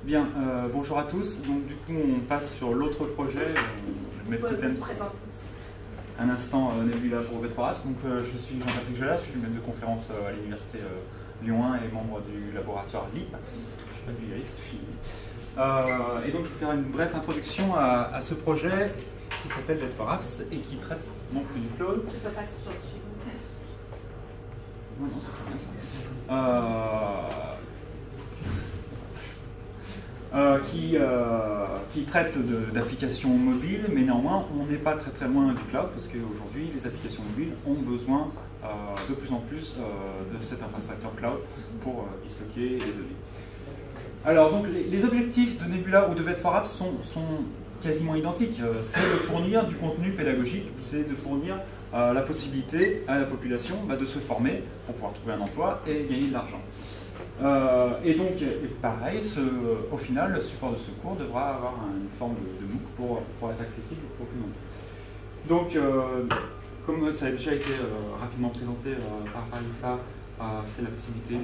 Bien, bonjour à tous. Donc du coup, on passe sur l'autre projet. Je vais mettre un instant Nebula pour V3Apps. Donc je suis Jean-Patrick Gelas, je suis maître de conférence à l'Université Lyon 1 et membre du laboratoire LIP. Je suis biologiste. Et donc je vais faire une brève introduction à ce projet qui s'appelle V4Apps et qui traite non plus du cloud. Tu peux passer sur le suivant. Non, non, c'est pas bien ça. Qui traite d'applications mobiles, mais néanmoins on n'est pas très loin du cloud parce qu'aujourd'hui les applications mobiles ont besoin de plus en plus de cette infrastructure cloud pour y stocker et les données. Alors donc les objectifs de Nebula ou de V4Apps sont quasiment identiques. C'est de fournir du contenu pédagogique, c'est de fournir la possibilité à la population de se former pour pouvoir trouver un emploi et gagner de l'argent. Et donc, pareil, au final, le support de secours devra avoir une forme de MOOC pour être accessible au plus nombreux. Donc, comme ça a déjà été rapidement présenté par Alissa, c'est la possibilité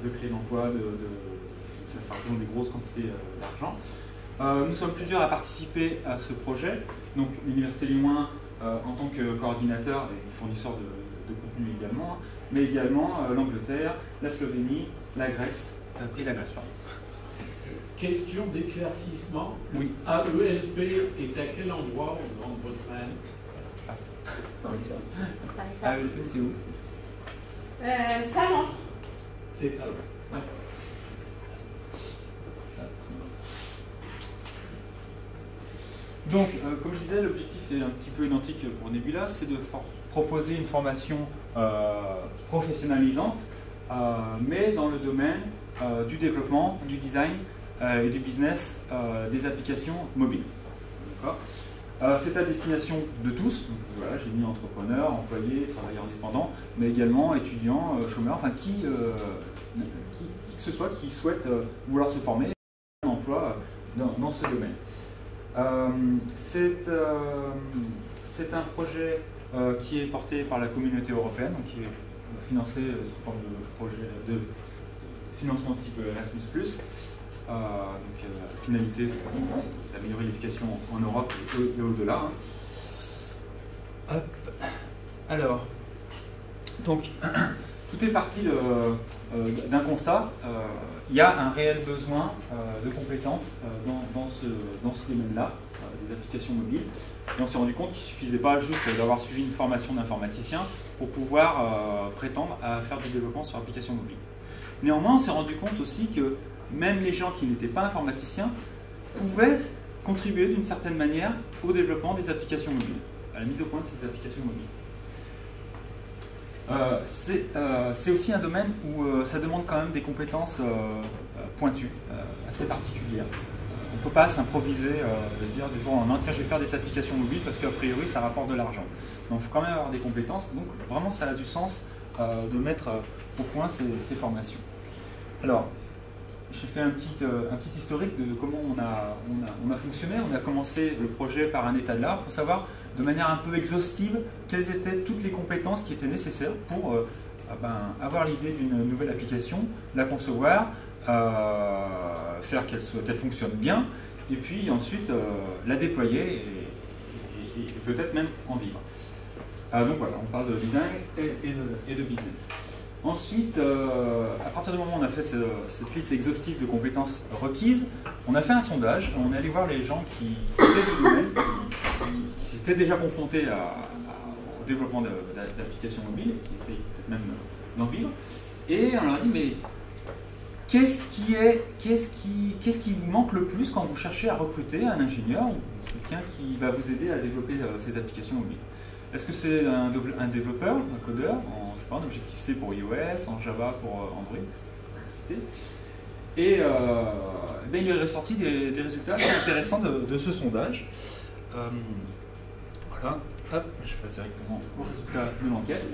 de créer l'emploi, ça représente des grosses quantités d'argent. Nous sommes plusieurs à participer à ce projet. Donc, l'Université Lyon 1 en tant que coordinateur et fournisseur de contenu également, mais également l'Angleterre, la Slovénie, la Grèce et la Grèce. Pardon. Question d'éclaircissement. Oui. AELP est à quel endroit dans votre mail? AELP, c'est où? Salon. C'est à Ouais. Donc, comme je disais, l'objectif est un petit peu identique pour Nebula, c'est de proposer une formation professionnalisante, mais dans le domaine du développement, du design et du business des applications mobiles. C'est à destination de tous, donc, voilà, j'ai mis entrepreneurs, employés, travailleurs indépendants, mais également étudiants, chômeurs, enfin qui que ce soit qui souhaite vouloir se former et un emploi dans ce domaine. C'est un projet qui est porté par la communauté européenne, donc qui est financé sous forme de projet de financement type Erasmus+. Donc la finalité d'améliorer l'éducation en Europe et au-delà. Hop. Alors, donc tout est parti d'un constat. Il y a un réel besoin de compétences dans ce domaine-là, des applications mobiles. Et on s'est rendu compte qu'il ne suffisait pas juste d'avoir suivi une formation d'informaticien pour pouvoir prétendre à faire du développement sur applications mobiles. Néanmoins, on s'est rendu compte aussi que même les gens qui n'étaient pas informaticiens pouvaient contribuer d'une certaine manière au développement des applications mobiles, à la mise au point de ces applications mobiles. C'est aussi un domaine où ça demande quand même des compétences pointues, assez particulières. On ne peut pas s'improviser, de se dire du jour au lendemain, tiens, je vais faire des applications mobiles parce qu'a priori ça rapporte de l'argent. Donc il faut quand même avoir des compétences. Donc vraiment ça a du sens de mettre au point ces formations. Alors, j'ai fait un petit historique de comment on a fonctionné. On a commencé le projet par un état de l'art pour savoir de manière un peu exhaustive quelles étaient toutes les compétences qui étaient nécessaires pour avoir l'idée d'une nouvelle application, la concevoir, faire qu'elle fonctionne bien, et puis ensuite la déployer et peut-être même en vivre. Donc voilà, on parle de design et de business. Ensuite, à partir du moment où on a fait cette liste exhaustive de compétences requises, on a fait un sondage, on est allé voir les gens qui étaient du domaine, qui s'étaient déjà confrontés au développement d'applications mobiles, qui essayent peut-être même d'en vivre, et on leur a dit, mais qu'est-ce qui vous manque le plus quand vous cherchez à recruter un ingénieur ou quelqu'un qui va vous aider à développer ces applications mobiles? Est-ce que c'est un développeur, un codeur, en Objective-C pour iOS, en Java pour Android? Et il est ressorti des résultats intéressants de ce sondage. Voilà, hop, je passe directement au résultat de l'enquête.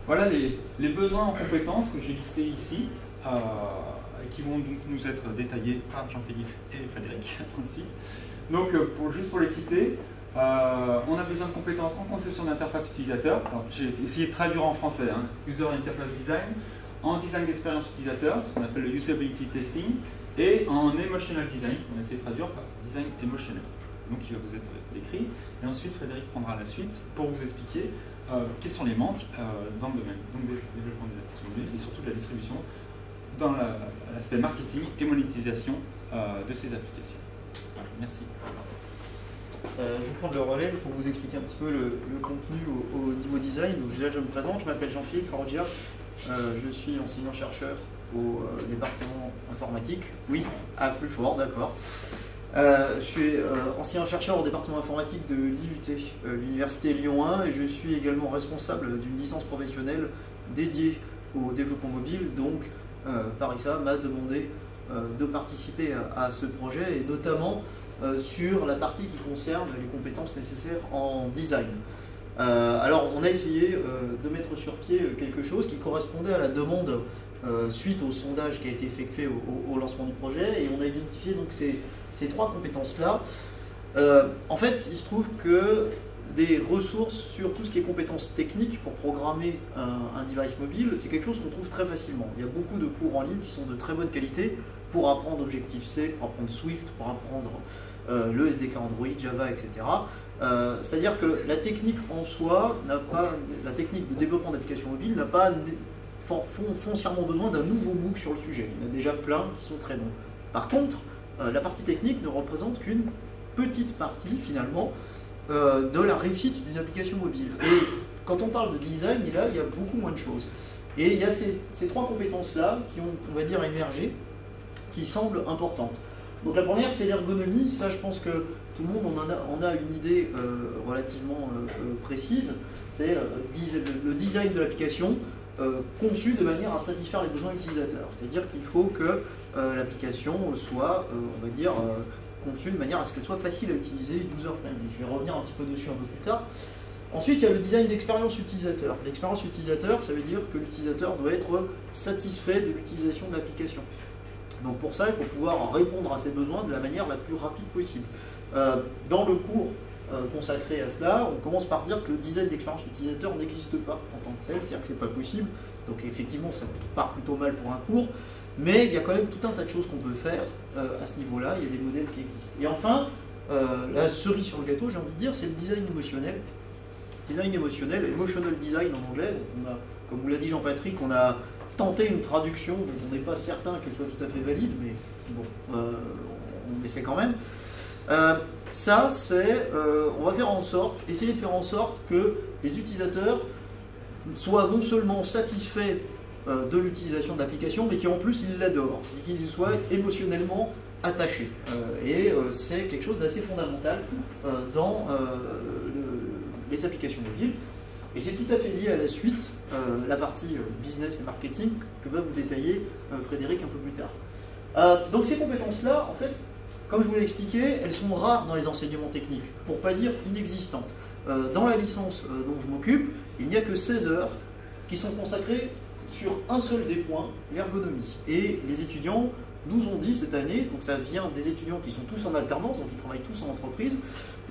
Voilà les besoins en compétences que j'ai listés ici, et qui vont donc nous être détaillés par Jean-Philippe et Frédéric ensuite. Donc, juste pour les citer, on a besoin de compétences en conception d'interface utilisateur. J'ai essayé de traduire en français, User Interface Design, en design d'expérience utilisateur, ce qu'on appelle le Usability Testing, et en emotional design, on essaie de traduire par design émotionnel. Donc il va vous être écrit, et ensuite Frédéric prendra la suite pour vous expliquer quels sont les manques dans le domaine donc des développements des applications mobiles et surtout de la distribution dans l'aspect marketing et monétisation de ces applications. Voilà, merci. Je vais prendre le relais pour vous expliquer un petit peu le contenu au niveau design. Donc, là, je me présente, je m'appelle Jean-Philippe Faroggia, je suis enseignant-chercheur au département informatique. Oui, plus fort, d'accord. Je suis enseignant-chercheur au département informatique de l'IUT, l'Université Lyon 1, et je suis également responsable d'une licence professionnelle dédiée au développement mobile. Donc, Parissa m'a demandé de participer à ce projet, et notamment sur la partie qui concerne les compétences nécessaires en design. Alors, on a essayé de mettre sur pied quelque chose qui correspondait à la demande suite au sondage qui a été effectué au lancement du projet, et on a identifié donc ces trois compétences-là. En fait, il se trouve que des ressources sur tout ce qui est compétences techniques pour programmer un device mobile, c'est quelque chose qu'on trouve très facilement. Il y a beaucoup de cours en ligne qui sont de très bonne qualité pour apprendre Objective-C, pour apprendre Swift, pour apprendre le SDK Android, Java, etc. C'est-à-dire que la technique en soi, la technique de développement d'applications mobiles n'a pas foncièrement besoin d'un nouveau MOOC sur le sujet. Il y en a déjà plein qui sont très bons. Par contre, la partie technique ne représente qu'une petite partie, finalement, de la réussite d'une application mobile. Et quand on parle de design, là, il y a beaucoup moins de choses. Et il y a ces trois compétences-là qui ont, on va dire, émergé, qui semblent importantes. Donc la première, c'est l'ergonomie. Ça, je pense que tout le monde en a une idée relativement précise. C'est le design de l'application conçu de manière à satisfaire les besoins utilisateurs. C'est-à-dire qu'il faut que l'application soit, on va dire, conçue de manière à ce qu'elle soit facile à utiliser, user-friendly. Je vais revenir un petit peu dessus un peu plus tard. Ensuite, il y a le design d'expérience utilisateur. L'expérience utilisateur, ça veut dire que l'utilisateur doit être satisfait de l'utilisation de l'application. Donc pour ça, il faut pouvoir répondre à ses besoins de la manière la plus rapide possible. Dans le cours consacré à cela, on commence par dire que le design d'expérience utilisateur n'existe pas en tant que tel, c'est-à-dire que c'est pas possible. Donc effectivement, ça part plutôt mal pour un cours, mais il y a quand même tout un tas de choses qu'on peut faire à ce niveau-là, il y a des modèles qui existent. Et enfin, la cerise sur le gâteau, j'ai envie de dire, c'est le design émotionnel. Design émotionnel, emotional design en anglais. Donc comme vous l'a dit Jean-Patrick, on a tenté une traduction dont on n'est pas certain qu'elle soit tout à fait valide, mais bon, on essaie quand même. Ça, c'est, on va faire en sorte, essayer de faire en sorte que les utilisateurs soient non seulement satisfaits de l'utilisation de l'application, mais qu'en plus ils l'adorent, c'est-à-dire qu'ils y soient émotionnellement attachés. Et c'est quelque chose d'assez fondamental dans les applications mobiles. Et c'est tout à fait lié à la suite, la partie business et marketing, que va vous détailler Frédéric un peu plus tard. Donc ces compétences-là, en fait, comme je vous l'ai expliqué, elles sont rares dans les enseignements techniques, pour ne pas dire inexistantes. Dans la licence dont je m'occupe, il n'y a que 16 heures qui sont consacrées sur un seul des points, l'ergonomie. Et les étudiants nous ont dit cette année, donc ça vient des étudiants qui sont tous en alternance, donc ils travaillent tous en entreprise,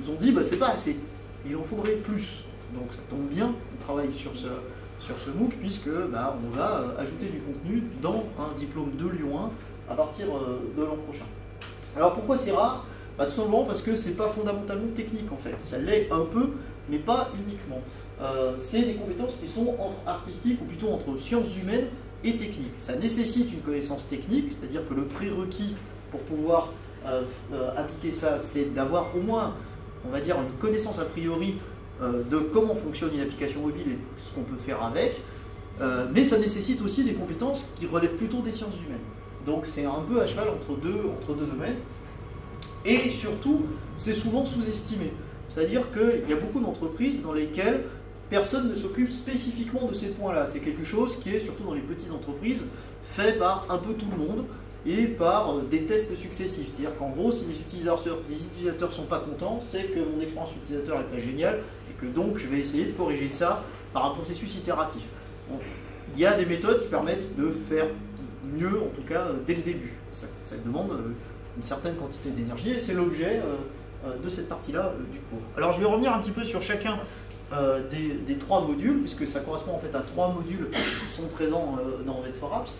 nous ont dit bah, c'est pas assez, il en faudrait plus. Donc ça tombe bien qu'on travaille sur ce MOOC, puisque bah, on va ajouter du contenu dans un diplôme de Lyon 1 à partir de l'an prochain. Alors pourquoi c'est rare? Bah, tout simplement parce que c'est pas fondamentalement technique en fait. Ça l'est un peu, mais pas uniquement. C'est des compétences qui sont entre artistiques, ou plutôt entre sciences humaines et techniques. Ça nécessite une connaissance technique, c'est-à-dire que le prérequis pour pouvoir appliquer ça, c'est d'avoir au moins, on va dire, une connaissance a priori de comment fonctionne une application mobile et ce qu'on peut faire avec, mais ça nécessite aussi des compétences qui relèvent plutôt des sciences humaines. Donc c'est un peu à cheval entre deux domaines, et surtout c'est souvent sous-estimé. C'est-à-dire qu'il y a beaucoup d'entreprises dans lesquelles personne ne s'occupe spécifiquement de ces points-là. C'est quelque chose qui est, surtout dans les petites entreprises, fait par un peu tout le monde et par des tests successifs. C'est-à-dire qu'en gros, si les utilisateurs ne sont pas contents, c'est que mon expérience utilisateur n'est pas géniale et que donc je vais essayer de corriger ça par un processus itératif. Bon, il y a des méthodes qui permettent de faire mieux, en tout cas dès le début. Ça demande une certaine quantité d'énergie et c'est l'objet de cette partie-là du cours. Alors je vais revenir un petit peu sur chacun des trois modules, puisque ça correspond en fait à trois modules qui sont présents dans V4Apps.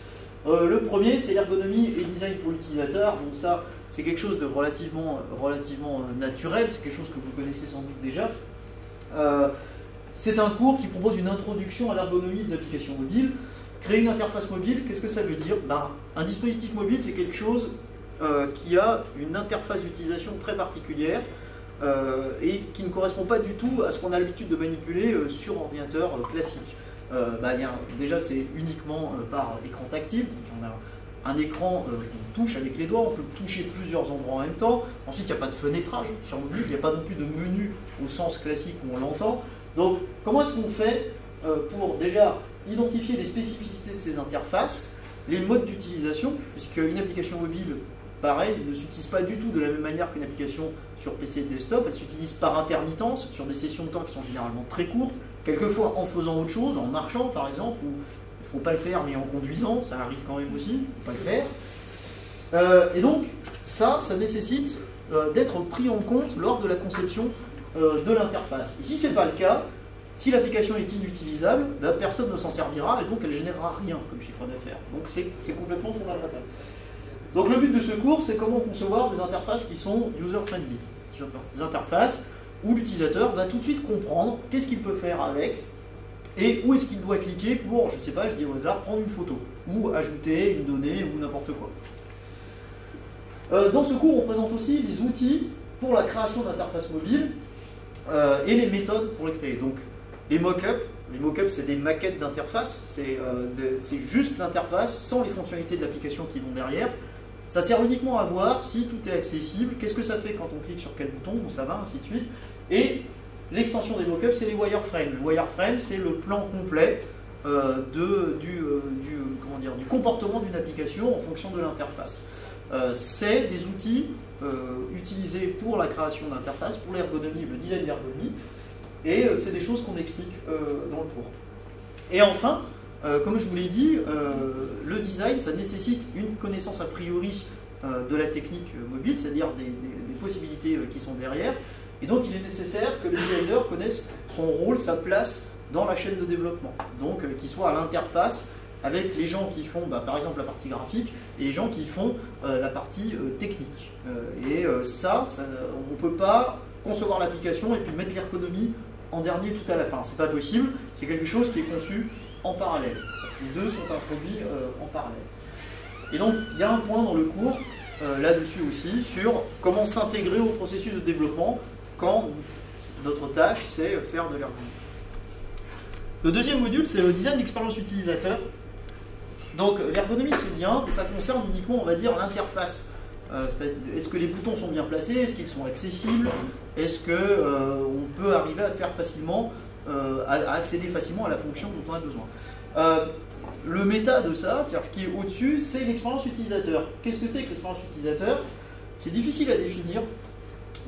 Le premier, c'est l'ergonomie et design pour l'utilisateur. Donc ça, c'est quelque chose de relativement naturel, c'est quelque chose que vous connaissez sans doute déjà. C'est un cours qui propose une introduction à l'ergonomie des applications mobiles. Créer une interface mobile, qu'est-ce que ça veut dire? Un dispositif mobile, c'est quelque chose qui a une interface d'utilisation très particulière et qui ne correspond pas du tout à ce qu'on a l'habitude de manipuler sur ordinateur classique. Déjà, c'est uniquement par écran tactile. Donc on a un écran qu'on touche avec les doigts, on peut toucher plusieurs endroits en même temps. Ensuite, il n'y a pas de fenêtrage sur mobile, il n'y a pas non plus de menu au sens classique où on l'entend. Donc, comment est-ce qu'on fait pour déjà identifier les spécificités de ces interfaces, les modes d'utilisation, puisque une application mobile, pareil, ne s'utilise pas du tout de la même manière qu'une application sur PC et desktop. Elle s'utilise par intermittence, sur des sessions de temps qui sont généralement très courtes, quelquefois en faisant autre chose, en marchant par exemple, ou il ne faut pas le faire mais en conduisant, ça arrive quand même aussi, il ne faut pas le faire. Et donc, ça nécessite d'être pris en compte lors de la conception de l'interface. Et si ce n'est pas le cas, si l'application est inutilisable, personne ne s'en servira et donc elle ne générera rien comme chiffre d'affaires. Donc c'est complètement fondamental. Donc le but de ce cours, c'est comment concevoir des interfaces qui sont user-friendly. Des interfaces où l'utilisateur va tout de suite comprendre qu'est-ce qu'il peut faire avec et où est-ce qu'il doit cliquer pour, je ne sais pas, je dis au hasard, prendre une photo ou ajouter une donnée ou n'importe quoi. Dans ce cours, on présente aussi les outils pour la création d'interfaces mobiles et les méthodes pour les créer. Donc les mock-ups. Les mock-ups, c'est des maquettes d'interface, c'est juste l'interface sans les fonctionnalités de l'application qui vont derrière. Ça sert uniquement à voir si tout est accessible, qu'est-ce que ça fait quand on clique sur quel bouton, où ça va, ainsi de suite. Et l'extension des mock-ups, c'est les wireframes. Le wireframe, c'est le plan complet du comportement d'une application en fonction de l'interface. C'est des outils utilisés pour la création d'interfaces, pour l'ergonomie, le design d'ergonomie. Et c'est des choses qu'on explique dans le cours. Et enfin, comme je vous l'ai dit, le design, ça nécessite une connaissance a priori de la technique mobile, c'est-à-dire des possibilités qui sont derrière. Et donc, il est nécessaire que le designer connaisse son rôle, sa place dans la chaîne de développement. Donc, qu'il soit à l'interface avec les gens qui font, par exemple, la partie graphique et les gens qui font la partie technique. Ça, on ne peut pas concevoir l'application et puis mettre l'ergonomie en dernier tout à la fin. C'est pas possible, c'est quelque chose qui est conçu en parallèle. Les deux sont introduits en parallèle. Et donc, il y a un point dans le cours, là-dessus aussi, sur comment s'intégrer au processus de développement quand notre tâche, c'est faire de l'ergonomie. Le deuxième module, c'est le design d'expérience utilisateur. Donc, l'ergonomie, c'est bien, mais ça concerne uniquement, on va dire, l'interface. Est-ce que les boutons sont bien placés? Est-ce qu'ils sont accessibles? Est-ce qu'on peut arriver à faire facilement, à accéder facilement à la fonction dont on a besoin? Le méta de ça, c'est-à-dire ce qui est au-dessus, c'est l'expérience utilisateur. Qu'est-ce que c'est que l'expérience utilisateur? C'est difficile à définir,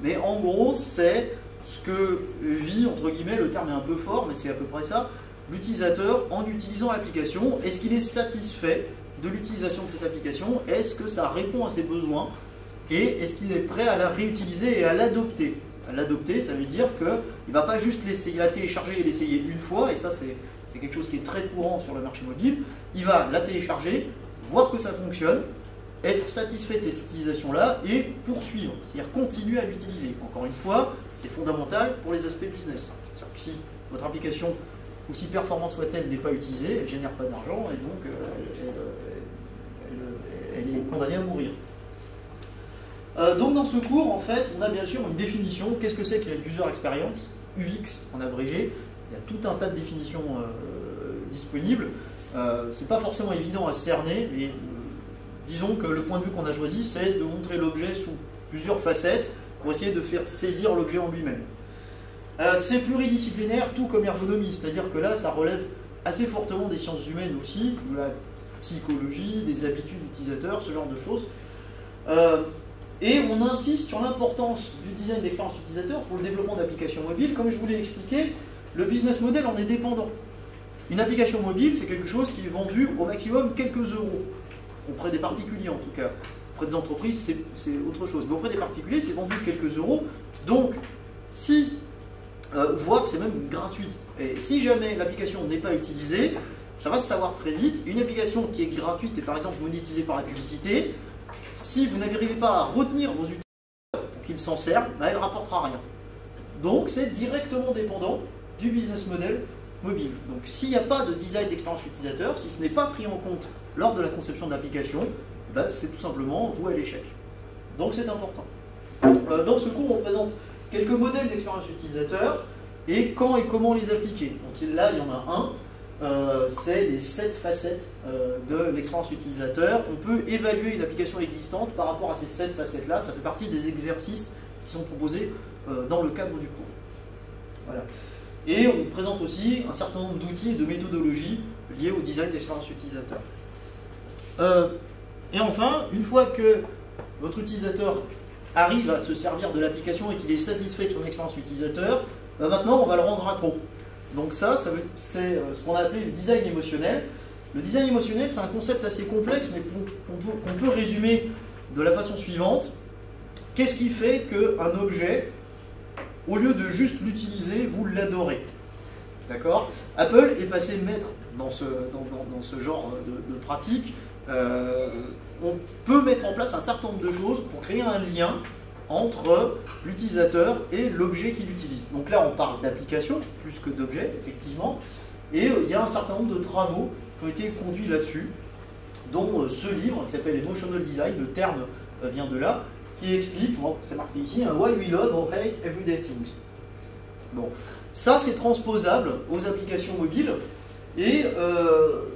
mais en gros, c'est ce que vit, entre guillemets, le terme est un peu fort, mais c'est à peu près ça, l'utilisateur en utilisant l'application. Est-ce qu'il est satisfait de l'utilisation de cette application? Est-ce que ça répond à ses besoins? Et est-ce qu'il est prêt à la réutiliser et à l'adopter? À l'adopter, ça veut dire qu'il ne va pas juste la télécharger et l'essayer une fois, et ça c'est quelque chose qui est très courant sur le marché mobile. Il va la télécharger, voir que ça fonctionne, être satisfait de cette utilisation-là et poursuivre, c'est-à-dire continuer à l'utiliser. Encore une fois, c'est fondamental pour les aspects business. C'est-à-dire que si votre application, aussi performante soit-elle, n'est pas utilisée, elle ne génère pas d'argent et donc elle est condamnée à mourir. Donc dans ce cours, en fait, on a bien sûr une définition. Qu'est-ce que c'est que la User Experience, UX en abrégé? Il y a tout un tas de définitions disponibles. C'est pas forcément évident à cerner, mais disons que le point de vue qu'on a choisi, c'est de montrer l'objet sous plusieurs facettes pour essayer de faire saisir l'objet en lui-même. C'est pluridisciplinaire, tout comme l'ergonomie, c'est-à-dire que là, ça relève assez fortement des sciences humaines aussi, de la psychologie, des habitudes utilisateurs, ce genre de choses. Et on insiste sur l'importance du design d'expérience utilisateur pour le développement d'applications mobiles. Comme je vous l'ai expliqué, le business model en est dépendant. Une application mobile, c'est quelque chose qui est vendu au maximum quelques euros, auprès des particuliers en tout cas. Auprès des entreprises, c'est autre chose. Mais auprès des particuliers, c'est vendu quelques euros. Donc, voire c'est même gratuit. Et si jamais l'application n'est pas utilisée, ça va se savoir très vite. Une application qui est gratuite et par exemple monétisée par la publicité, si vous n'arrivez pas à retenir vos utilisateurs pour qu'ils s'en servent, elle ne rapportera rien. Donc c'est directement dépendant du business model mobile. Donc s'il n'y a pas de design d'expérience utilisateur, si ce n'est pas pris en compte lors de la conception de l'application, c'est tout simplement voué à l'échec. Donc c'est important. Dans ce cours, on présente quelques modèles d'expérience utilisateur et quand et comment les appliquer. Donc là, il y en a un, c'est les 7 facettes de l'expérience utilisateur. On peut évaluer une application existante par rapport à ces 7 facettes-là. Ça fait partie des exercices qui sont proposés dans le cadre du cours. Voilà. Et on présente aussi un certain nombre d'outils et de méthodologies liées au design d'expérience utilisateur. Et enfin, une fois que votre utilisateur arrive à se servir de l'application et qu'il est satisfait de son expérience utilisateur, maintenant on va le rendre accro. Donc ça c'est ce qu'on a appelé le design émotionnel. Le design émotionnel, c'est un concept assez complexe, mais qu'on peut résumer de la façon suivante. Qu'est-ce qui fait qu'un objet, au lieu de juste l'utiliser, vous l'adorez? D'accord? Apple est passé maître dans ce genre de pratique. On peut mettre en place un certain nombre de choses pour créer un lien entre l'utilisateur et l'objet qu'il utilise. Donc là, on parle d'application plus que d'objet, effectivement. Et il y a un certain nombre de travaux qui ont été conduits là-dessus, dont ce livre qui s'appelle Emotional Design, le terme vient de là, qui explique, bon, c'est marqué ici, Why we love or hate everyday things. Bon, ça c'est transposable aux applications mobiles et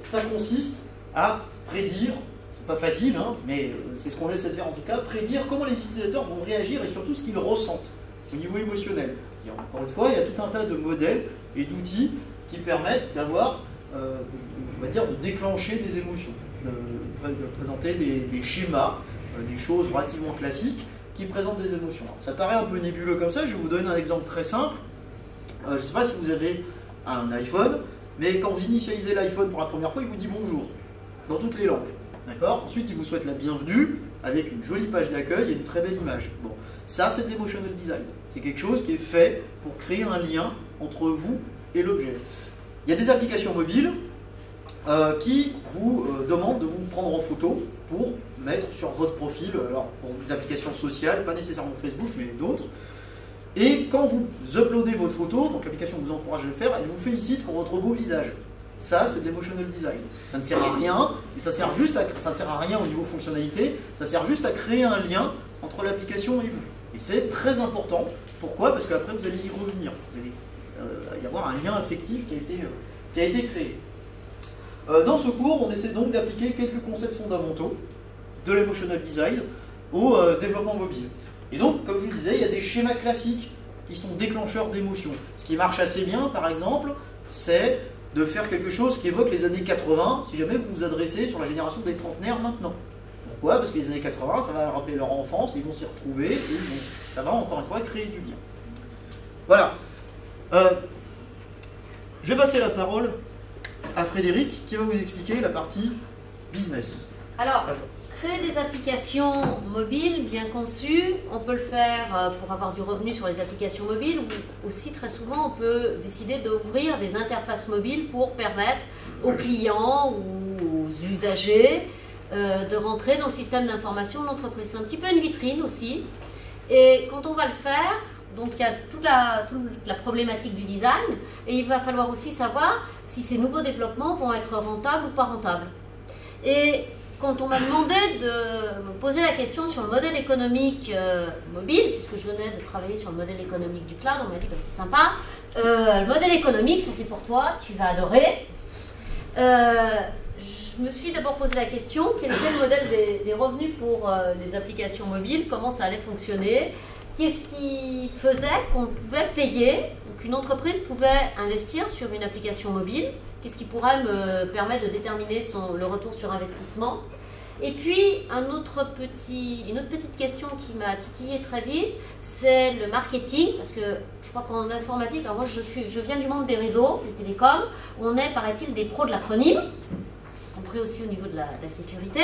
ça consiste à prédire, c'est pas facile, hein, mais c'est ce qu'on essaie de faire en tout cas, prédire comment les utilisateurs vont réagir et surtout ce qu'ils ressentent au niveau émotionnel. Et encore une fois, il y a tout un tas de modèles et d'outils qui permettent d'avoir, on va dire, de déclencher des émotions, de présenter des schémas, des choses relativement classiques qui présentent des émotions. Alors, ça paraît un peu nébuleux comme ça, je vais vous donner un exemple très simple. Je ne sais pas si vous avez un iPhone, mais quand vous initialisez l'iPhone pour la première fois, il vous dit bonjour, dans toutes les langues. D'accord ? Ensuite, il vous souhaite la bienvenue avec une jolie page d'accueil et une très belle image. Bon, ça c'est de l'emotional design. C'est quelque chose qui est fait pour créer un lien entre vous et l'objet. Il y a des applications mobiles qui vous demandent de vous prendre en photo pour mettre sur votre profil, alors pour des applications sociales, pas nécessairement Facebook, mais d'autres. Et quand vous uploadez votre photo, donc l'application vous encourage à le faire, elle vous félicite pour votre beau visage. Ça, c'est de l'emotional design. Ça ne sert à rien, mais ça ne sert à rien au niveau fonctionnalité, ça sert juste à créer un lien entre l'application et vous. Et c'est très important. Pourquoi? Parce qu'après, vous allez y revenir. Vous allez y avoir un lien affectif qui a été créé. Dans ce cours, on essaie donc d'appliquer quelques concepts fondamentaux de l'emotional design au développement mobile. Et donc, comme je vous le disais, il y a des schémas classiques qui sont déclencheurs d'émotions. Ce qui marche assez bien, par exemple, c'est de faire quelque chose qui évoque les années 80, si jamais vous vous adressez sur la génération des trentenaires maintenant. Pourquoi? Parce que les années 80, ça va leur rappeler leur enfance, ils vont s'y retrouver, et bon, ça va encore une fois créer du lien. Voilà. Je vais passer la parole à Frédéric, qui va vous expliquer la partie business. Alors, créer des applications mobiles bien conçues, on peut le faire pour avoir du revenu sur les applications mobiles, ou aussi très souvent on peut décider d'ouvrir des interfaces mobiles pour permettre aux clients ou aux usagers de rentrer dans le système d'information de l'entreprise. C'est un petit peu une vitrine aussi. Et quand on va le faire, donc il y a toute la problématique du design, et il va falloir aussi savoir si ces nouveaux développements vont être rentables ou pas rentables. Et quand on m'a demandé de me poser la question sur le modèle économique mobile, puisque je venais de travailler sur le modèle économique du cloud, on m'a dit bah, c'est sympa, le modèle économique, ça c'est pour toi, tu vas adorer. Je me suis d'abord posé la question, quel était le modèle des revenus pour les applications mobiles, comment ça allait fonctionner, qu'est-ce qui faisait qu'on pouvait payer, qu'une entreprise pouvait investir sur une application mobile, qu'est-ce qui pourrait me permettre de déterminer le retour sur investissement. Et puis, une autre petite question qui m'a titillé très vite, c'est le marketing, parce que je crois qu'en informatique, alors moi je viens du monde des réseaux, des télécoms, où on est, paraît-il, des pros de l'acronyme, compris aussi au niveau de la sécurité.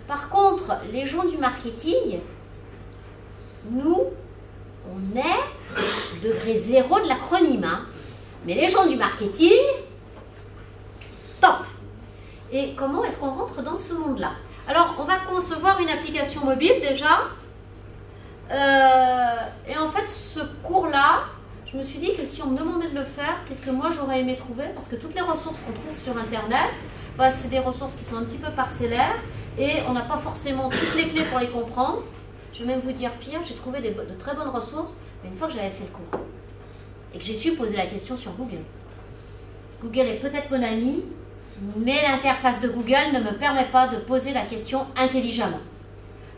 Par contre, les gens du marketing, nous, on est degré zéro de l'acronyme, hein. Mais les gens du marketing, Et comment est-ce qu'on rentre dans ce monde-là? Alors, on va concevoir une application mobile déjà. Et en fait, ce cours-là, je me suis dit que si on me demandait de le faire, qu'est-ce que moi j'aurais aimé trouver? Parce que toutes les ressources qu'on trouve sur Internet, bah, c'est des ressources qui sont un petit peu parcellaires et on n'a pas forcément toutes les clés pour les comprendre. Je vais même vous dire pire, j'ai trouvé de très bonnes ressources, mais une fois que j'avais fait le cours et que j'ai su poser la question sur Google. Google est peut-être mon ami, mais l'interface de Google ne me permet pas de poser la question intelligemment.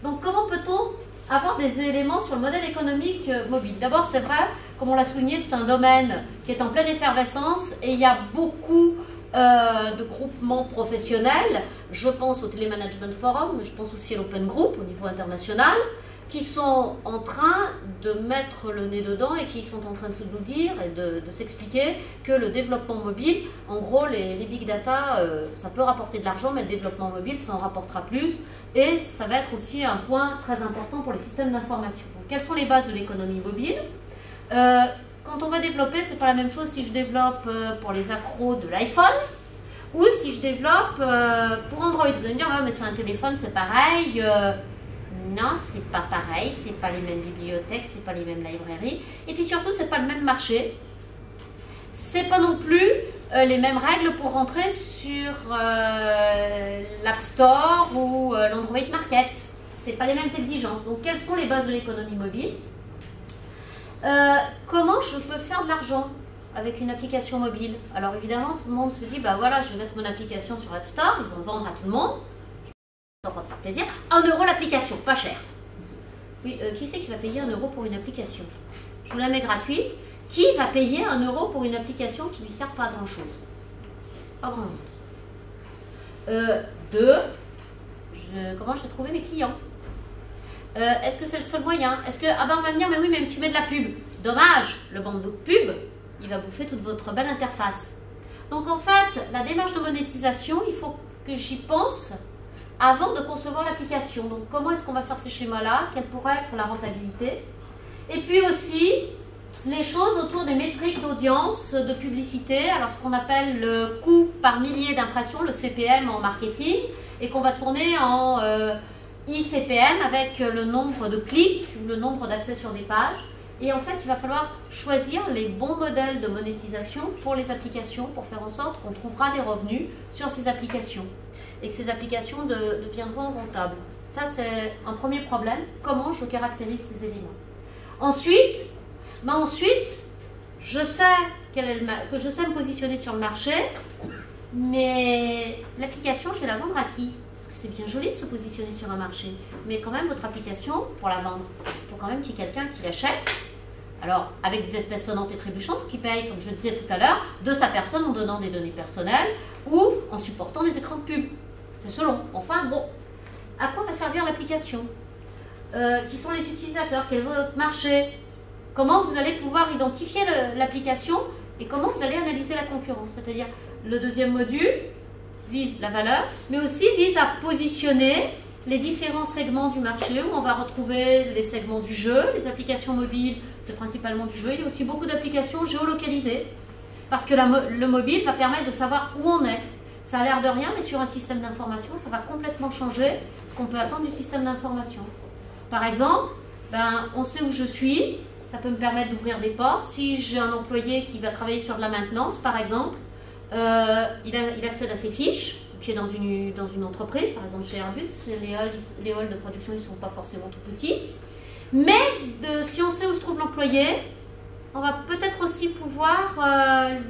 Donc comment peut-on avoir des éléments sur le modèle économique mobile? D'abord, c'est vrai, comme on l'a souligné, c'est un domaine qui est en pleine effervescence et il y a beaucoup de groupements professionnels. Je pense au Télémanagement Forum, mais je pense aussi à l'Open Group au niveau international, qui sont en train de mettre le nez dedans et qui sont en train de nous dire et de s'expliquer que le développement mobile, en gros, les big data, ça peut rapporter de l'argent, mais le développement mobile, ça en rapportera plus. Et ça va être aussi un point très important pour les systèmes d'information. Donc, quelles sont les bases de l'économie mobile? Quand on va développer, c'est pas la même chose si je développe pour les accros de l'iPhone ou si je développe pour Android. Vous allez me dire, ouais, mais sur un téléphone, c'est pareil. Non, c'est pas pareil, c'est pas les mêmes bibliothèques, c'est pas les mêmes librairies, et puis surtout, c'est pas le même marché. C'est pas non plus les mêmes règles pour rentrer sur l'App Store ou l'Android Market. C'est pas les mêmes exigences. Donc, quelles sont les bases de l'économie mobile? Comment je peux faire de l'argent avec une application mobile? Alors évidemment, tout le monde se dit, bah voilà, je vais mettre mon application sur App Store, ils vont vendre à tout le monde. Pour te faire plaisir, 1 euro l'application, pas cher. Oui, qui c'est qui va payer 1 euro pour une application? Je vous la mets gratuite. Qui va payer 1 euro pour une application qui ne lui sert pas à grand chose? Pas grand monde. Comment je vais trouver mes clients? Est-ce que c'est le seul moyen? Est-ce que, ah ben on va me dire, mais oui, mais tu mets de la pub. Dommage, le bandeau de pub, il va bouffer toute votre belle interface. Donc en fait, la démarche de monétisation, il faut que j'y pense avant de concevoir l'application. Donc comment est-ce qu'on va faire ces schémas-là? Quelle pourrait être la rentabilité? Et puis aussi, les choses autour des métriques d'audience, de publicité, alors ce qu'on appelle le coût par millier d'impressions, le CPM en marketing, et qu'on va tourner en ICPM avec le nombre de clics ou le nombre d'accès sur des pages. Et en fait, il va falloir choisir les bons modèles de monétisation pour les applications, pour faire en sorte qu'on trouvera des revenus sur ces applications et que ces applications deviendront rentables. Ça, c'est un premier problème. Comment je caractérise ces éléments? Ensuite, je sais que je sais me positionner sur le marché, mais l'application, je vais la vendre à qui? Parce que c'est bien joli de se positionner sur un marché, mais quand même, votre application, pour la vendre, il faut quand même qu'il y ait quelqu'un qui l'achète. Alors, avec des espèces sonnantes et trébuchantes, qui paye, comme je le disais tout à l'heure, de sa personne en donnant des données personnelles ou en supportant des écrans de pub. C'est selon. Enfin, bon, à quoi va servir l'application? Qui sont les utilisateurs? Quel est votre marché? Comment vous allez pouvoir identifier l'application et comment vous allez analyser la concurrence? C'est-à-dire, le deuxième module vise la valeur, mais aussi vise à positionner les différents segments du marché où on va retrouver les segments du jeu, les applications mobiles, c'est principalement du jeu. Il y a aussi beaucoup d'applications géolocalisées parce que le mobile va permettre de savoir où on est. Ça a l'air de rien, mais sur un système d'information, ça va complètement changer ce qu'on peut attendre du système d'information. Par exemple, on sait où je suis, ça peut me permettre d'ouvrir des portes. Si j'ai un employé qui va travailler sur de la maintenance, par exemple, il accède à ses fiches, qui est dans une entreprise, par exemple chez Airbus, les halls de production ils ne sont pas forcément tout petits. Mais si on sait où se trouve l'employé, on va peut-être aussi pouvoir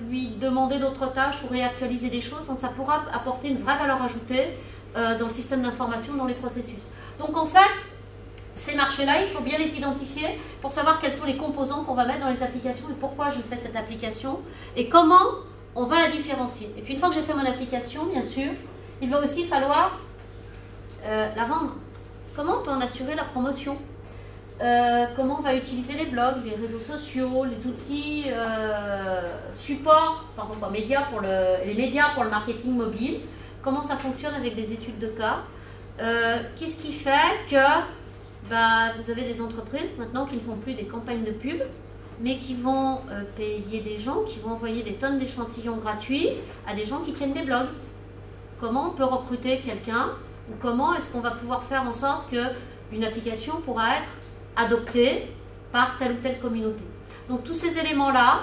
lui demander d'autres tâches ou réactualiser des choses. Donc ça pourra apporter une vraie valeur ajoutée dans le système d'information, dans les processus. Donc en fait, ces marchés-là, il faut bien les identifier pour savoir quels sont les composants qu'on va mettre dans les applications et pourquoi je fais cette application et comment on va la différencier. Et puis une fois que j'ai fait mon application, bien sûr, il va aussi falloir la vendre. Comment on peut en assurer la promotion? Comment on va utiliser les blogs, les réseaux sociaux, les outils support, pardon, pas médias les médias pour le marketing mobile? Comment ça fonctionne avec des études de cas? Qu'est-ce qui fait que vous avez des entreprises maintenant qui ne font plus des campagnes de pub, mais qui vont payer des gens, qui vont envoyer des tonnes d'échantillons gratuits à des gens qui tiennent des blogs? comment on peut recruter quelqu'un ou comment est-ce qu'on va pouvoir faire en sorte qu'une application pourra être adoptée par telle ou telle communauté. Donc tous ces éléments-là,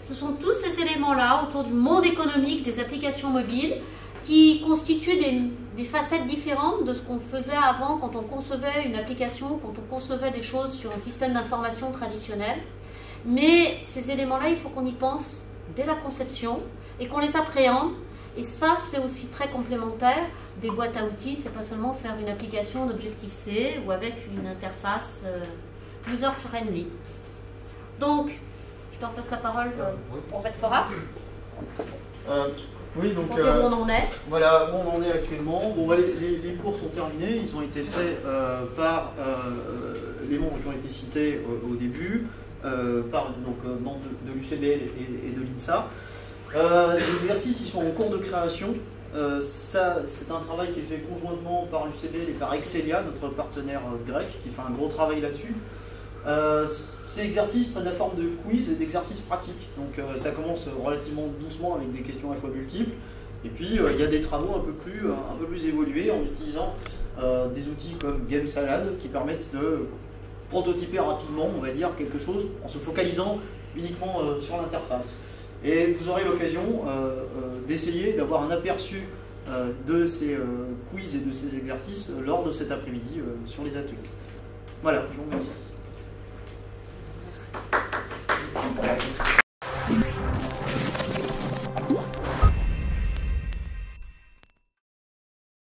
ce sont tous ces éléments-là autour du monde économique des applications mobiles qui constituent des facettes différentes de ce qu'on faisait avant quand on concevait une application, quand on concevait des choses sur un système d'information traditionnel. Mais ces éléments-là, il faut qu'on y pense dès la conception et qu'on les appréhende. Et ça, c'est aussi très complémentaire des boîtes à outils. C'est pas seulement faire une application d'Objective-C ou avec une interface user-friendly. Donc, je te repasse la parole pour Red for Apps. Oui, donc Pour dire où on en est. voilà où on en est actuellement. Bon, les cours sont terminés, ils ont été faits par les membres qui ont été cités au début, par membres de l'UCBL et de l'INSA. Les exercices ils sont en cours de création. Ça, c'est un travail qui est fait conjointement par l'UCBL et par Excelia, notre partenaire grec, qui fait un gros travail là-dessus. Ces exercices prennent la forme de quiz et d'exercices pratiques. Donc ça commence relativement doucement avec des questions à choix multiples. Et puis il y a des travaux un peu plus évolués en utilisant des outils comme GameSalad qui permettent de prototyper rapidement, on va dire, quelque chose en se focalisant uniquement sur l'interface. Et vous aurez l'occasion d'essayer d'avoir un aperçu de ces quiz et de ces exercices lors de cet après-midi sur les ateliers. Voilà, je vous remercie. Merci.